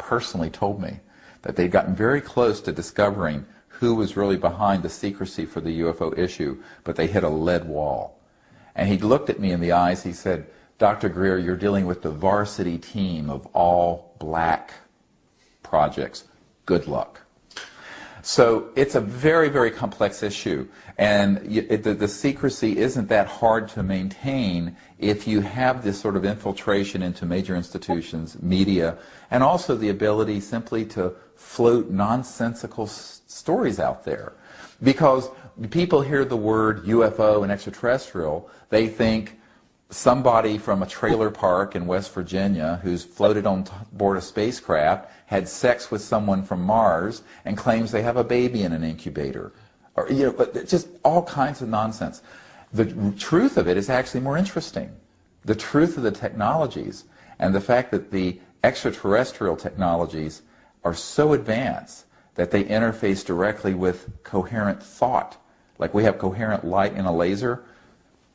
personally told me that they'd gotten very close to discovering who was really behind the secrecy for the UFO issue, but they hit a lead wall. And he looked at me in the eyes, he said, "Dr. Greer, you're dealing with the varsity team of all black projects. Good luck." So it's a very, very complex issue, and the secrecy isn't that hard to maintain if you have this sort of infiltration into major institutions, media, and also the ability simply to float nonsensical stories out there. Because people hear the word UFO and extraterrestrial, they think somebody from a trailer park in West Virginia who's floated on board a spacecraft had sex with someone from Mars and claims they have a baby in an incubator. Or, just all kinds of nonsense. The truth of it is actually more interesting. The truth of the technologies and the fact that the extraterrestrial technologies are so advanced that they interface directly with coherent thought. Like we have coherent light in a laser,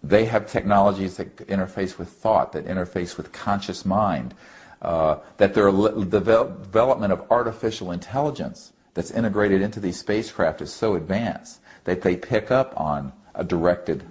they have technologies that interface with thought, that interface with conscious mind, that their development of artificial intelligence that's integrated into these spacecraft is so advanced that they pick up on a directed.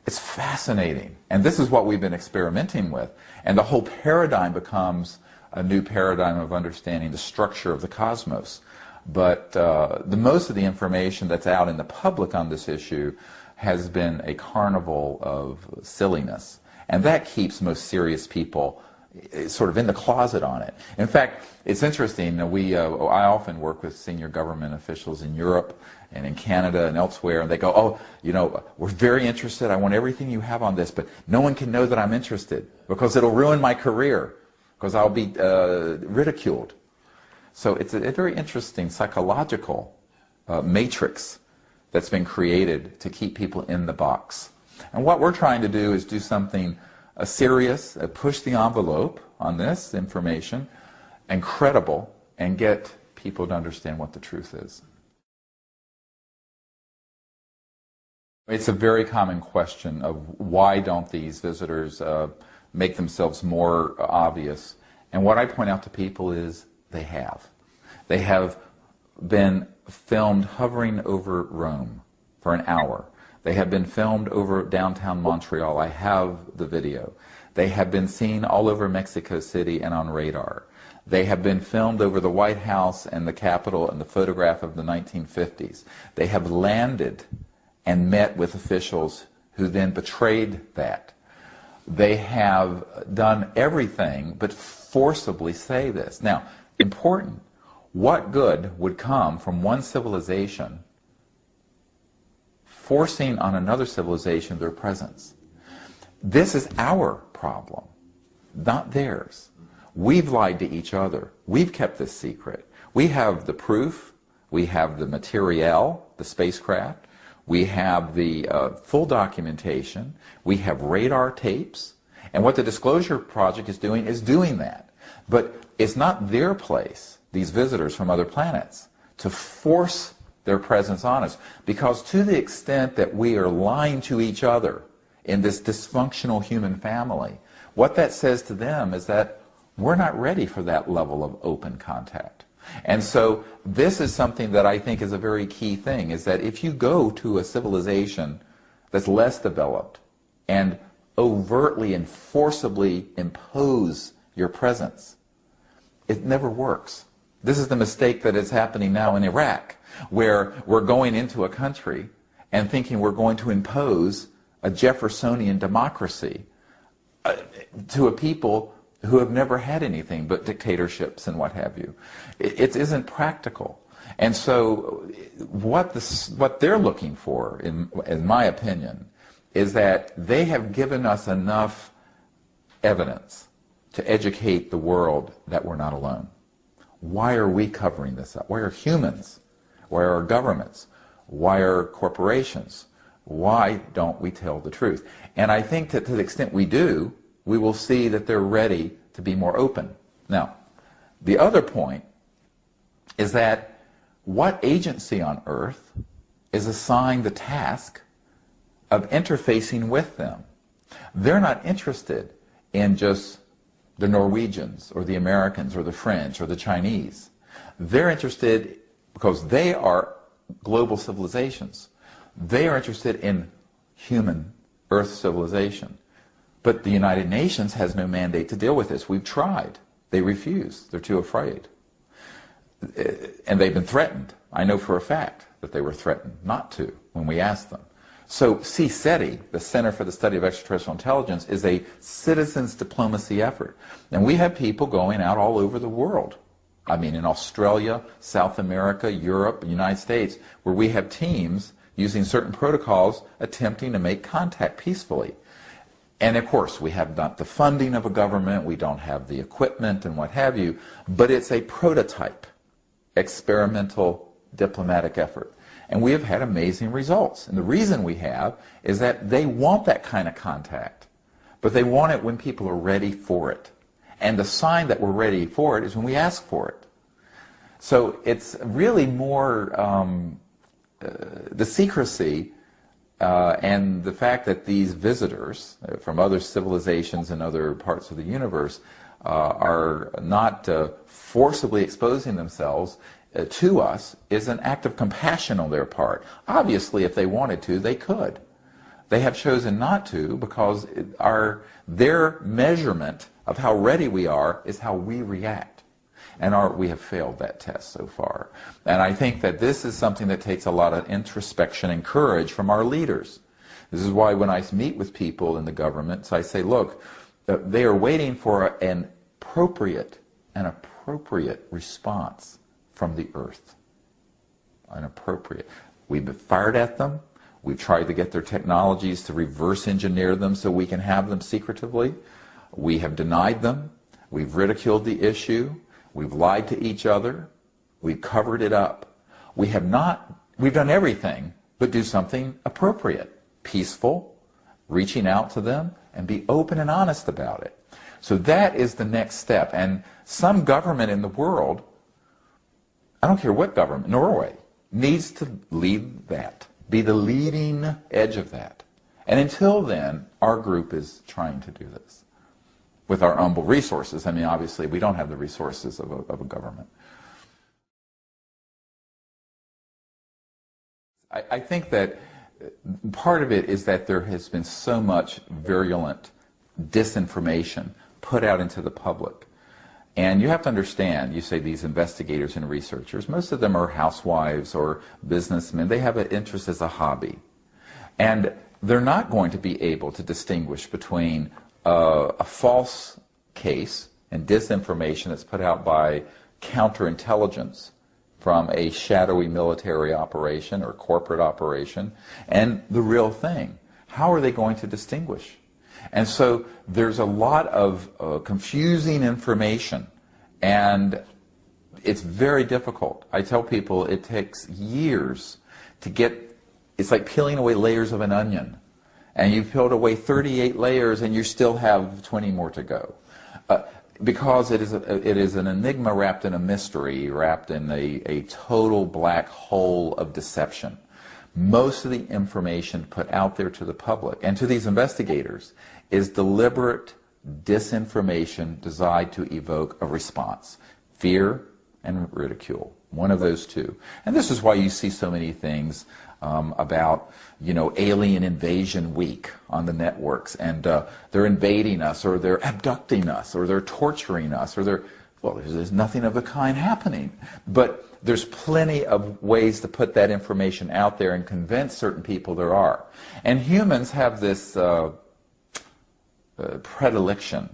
It's fascinating. And this is what we've been experimenting with. And the whole paradigm becomes a new paradigm of understanding the structure of the cosmos. But the most of the information that's out in the public on this issue has been a carnival of silliness. And that keeps most serious people sort of in the closet on it. In fact, it's interesting. I often work with senior government officials in Europe and in Canada and elsewhere, and they go, "Oh, we're very interested. I want everything you have on this, but no one can know that I'm interested because it'll ruin my career, because I'll be ridiculed." So it's a very interesting psychological matrix that's been created to keep people in the box. And what we're trying to do is do something serious, push the envelope on this information, and credible, and get people to understand what the truth is. It's a very common question of why don't these visitors make themselves more obvious. And what I point out to people is they have. They have been filmed hovering over Rome for an hour. They have been filmed over downtown Montreal. I have the video. They have been seen all over Mexico City and on radar. They have been filmed over the White House and the Capitol and the photograph of the 1950s. They have landed and met with officials who then betrayed that. They have done everything but forcibly say this. Now, important, what good would come from one civilization forcing on another civilization their presence? This is our problem, not theirs. We've lied to each other. We've kept this secret. We have the proof. We have the materiel, the spacecraft. We have the full documentation. We have radar tapes. And what the Disclosure Project is doing that. But it's not their place, these visitors from other planets, to force their presence on us. Because to the extent that we are lying to each other in this dysfunctional human family, what that says to them is that we're not ready for that level of open contact. And so this is something that I think is a very key thing, is that if you go to a civilization that's less developed and overtly and forcibly impose your presence, it never works. This is the mistake that is happening now in Iraq, where we're going into a country and thinking we're going to impose a Jeffersonian democracy to a people who have never had anything but dictatorships and what have you. It isn't practical. And so what they're looking for, in my opinion, is that they have given us enough evidence to educate the world that we're not alone. Why are we covering this up? Why are humans? Why are governments? Why are corporations? Why don't we tell the truth? And I think that to the extent we do, we will see that they're ready to be more open. Now, the other point is that what agency on earth is assigned the task of interfacing with them? They're not interested in just the Norwegians or the Americans or the French or the Chinese. They're interested, because they are global civilizations, they are interested in human Earth civilization. But the United Nations has no mandate to deal with this. We've tried. They refuse. They're too afraid. And they've been threatened. I know for a fact that they were threatened not to when we asked them. So CSETI, the Center for the Study of Extraterrestrial Intelligence, is a citizens diplomacy effort. And we have people going out all over the world. I mean, in Australia, South America, Europe, the United States, where we have teams using certain protocols attempting to make contact peacefully. And of course, we have not the funding of a government, we don't have the equipment and what have you, but it's a prototype, experimental diplomatic effort. And we have had amazing results. And the reason we have is that they want that kind of contact, but they want it when people are ready for it. And the sign that we're ready for it is when we ask for it. So it's really more the secrecy and the fact that these visitors from other civilizations and other parts of the universe are not forcibly exposing themselves to us is an act of compassion on their part. Obviously, if they wanted to, they could. They have chosen not to because their measurement of how ready we are is how we react. And we have failed that test so far. And I think that this is something that takes a lot of introspection and courage from our leaders. This is why when I meet with people in the government, I say, look, they are waiting for an appropriate response from the earth. We've fired at them. We've tried to get their technologies to reverse engineer them so we can have them secretively. We have denied them. We've ridiculed the issue. We've lied to each other. We've covered it up. We've done everything but do something appropriate, peaceful, reaching out to them, and be open and honest about it. So that is the next step. And some government in the world, I don't care what government, Norway, needs to lead that, be the leading edge of that. And until then, our group is trying to do this with our humble resources. I mean, obviously, we don't have the resources of a government. I think that part of it is that there has been so much virulent disinformation put out into the public. And you have to understand, you say these investigators and researchers, most of them are housewives or businessmen. They have an interest as a hobby. And they're not going to be able to distinguish between a false case and disinformation that's put out by counterintelligence from a shadowy military operation or corporate operation and the real thing. How are they going to distinguish? And so there's a lot of confusing information, and it's very difficult. I tell people it takes years to get, it's like peeling away layers of an onion. And you've peeled away 38 layers and you still have 20 more to go. Because it is an enigma wrapped in a mystery, wrapped in a total black hole of deception. Most of the information put out there to the public and to these investigators is deliberate disinformation designed to evoke a response. Fear and ridicule. One of those two. And this is why you see so many things about, alien invasion week on the networks, and they're invading us, or they're abducting us, or they're torturing us, or there's nothing of the kind happening. But there's plenty of ways to put that information out there and convince certain people there are. And humans have this predilection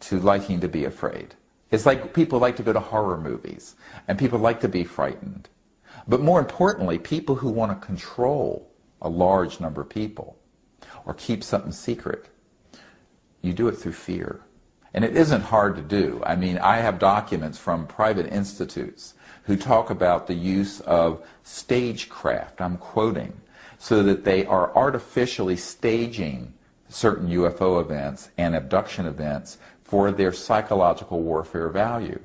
to liking to be afraid. It's like people like to go to horror movies, and people like to be frightened. But more importantly, people who want to control a large number of people or keep something secret, you do it through fear. And it isn't hard to do. I mean, I have documents from private institutes who talk about the use of stagecraft, I'm quoting, so that they are artificially staging certain UFO events and abduction events for their psychological warfare value.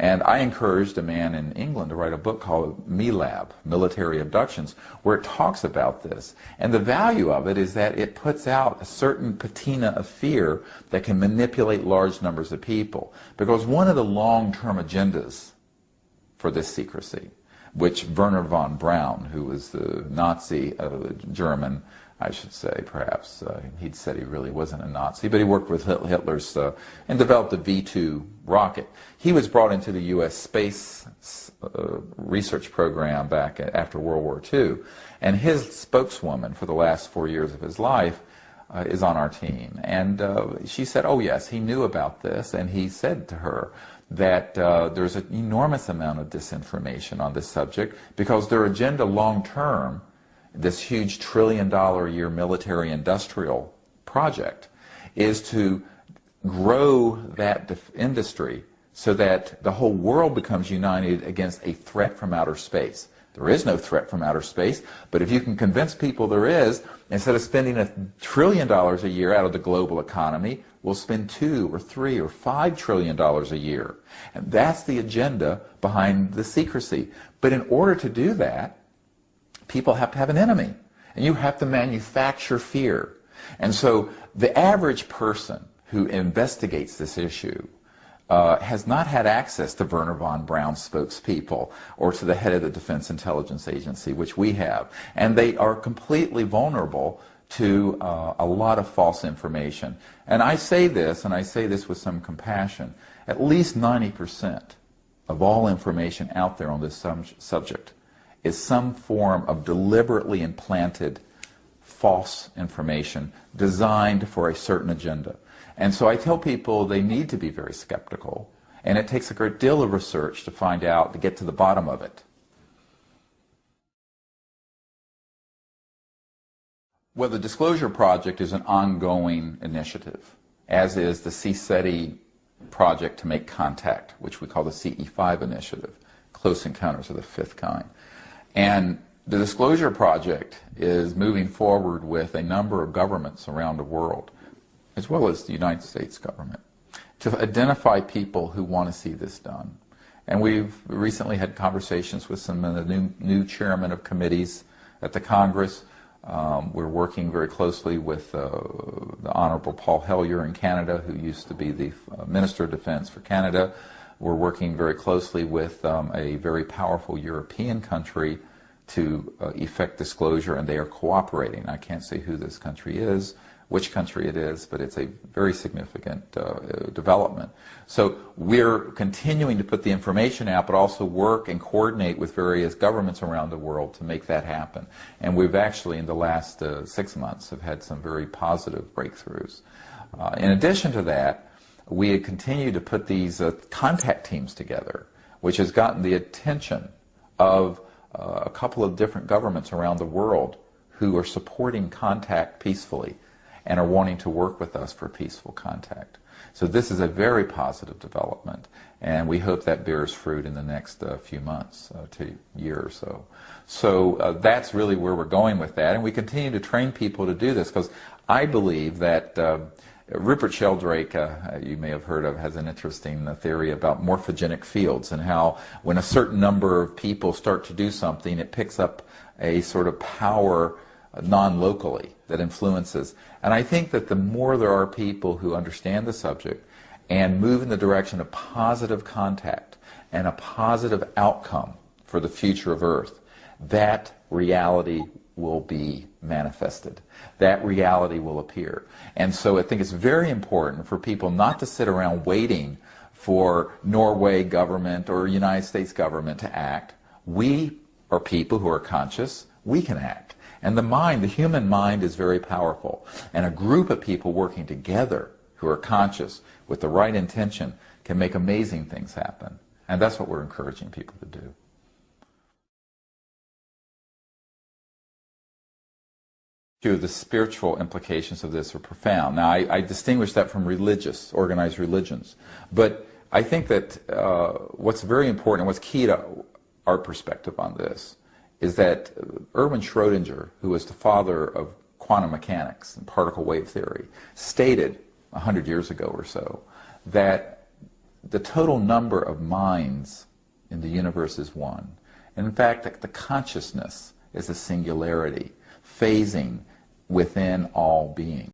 And I encouraged a man in England to write a book called MILAB, Military Abductions, where it talks about this. And the value of it is that it puts out a certain patina of fear that can manipulate large numbers of people. Because one of the long-term agendas for this secrecy, which Werner von Braun, who was the Nazi German, I should say, perhaps, he'd said he really wasn't a Nazi, but he worked with Hitler's and developed a V-2 rocket. He was brought into the U.S. space research program back after World War II, and his spokeswoman for the last 4 years of his life is on our team. And she said, oh yes, he knew about this, and he said to her that there's an enormous amount of disinformation on this subject because their agenda long-term, this huge $1 trillion a year military industrial project, is to grow that industry so that the whole world becomes united against a threat from outer space. There is no threat from outer space, but if you can convince people there is, instead of spending $1 trillion a year out of the global economy, we'll spend $2 or $3 or $5 trillion a year. And that's the agenda behind the secrecy. But in order to do that, people have to have an enemy, and you have to manufacture fear. And so the average person who investigates this issue has not had access to Werner von Braun's spokespeople or to the head of the Defense Intelligence Agency, which we have. And they are completely vulnerable to a lot of false information. And I say this, and I say this with some compassion, at least 90% of all information out there on this subject is some form of deliberately implanted false information designed for a certain agenda. And so I tell people they need to be very skeptical, and it takes a great deal of research to find out, to get to the bottom of it. Well, the Disclosure Project is an ongoing initiative, as is the CSETI project to make contact, which we call the CE5 initiative, Close Encounters of the Fifth Kind. And the Disclosure Project is moving forward with a number of governments around the world, as well as the United States government, to identify people who want to see this done. And we've recently had conversations with some of the new chairmen of committees at the Congress. We're working very closely with the Honorable Paul Hellyer in Canada, who used to be the Minister of Defense for Canada. We're working very closely with a very powerful European country to effect disclosure, and they are cooperating. I can't say who this country is, which country it is, but it's a very significant development. So we're continuing to put the information out, but also work and coordinate with various governments around the world to make that happen. And we've actually, in the last 6 months, have had some very positive breakthroughs. In addition to that, we continue to put these contact teams together, which has gotten the attention of a couple of different governments around the world who are supporting contact peacefully and are wanting to work with us for peaceful contact. So this is a very positive development, and we hope that bears fruit in the next few months to year or so. So that's really where we're going with that, and we continue to train people to do this, because I believe that Rupert Sheldrake, you may have heard of, has an interesting theory about morphogenic fields, and how when a certain number of people start to do something, it picks up a sort of power non-locally that influences. And I think that the more there are people who understand the subject and move in the direction of positive contact and a positive outcome for the future of Earth, that reality will be manifested. That reality will appear. And so I think it's very important for people not to sit around waiting for Norway government or United States government to act. We are people who are conscious. We can act. And the mind, the human mind, is very powerful. And a group of people working together who are conscious with the right intention can make amazing things happen. And that's what we're encouraging people to do. The spiritual implications of this are profound. Now, I distinguish that from religious, organized religions. But I think that what's very important and what's key to our perspective on this is that Erwin Schrödinger, who was the father of quantum mechanics and particle wave theory, stated 100 years ago or so that the total number of minds in the universe is one. And in fact, the consciousness is a singularity, phasing within all being.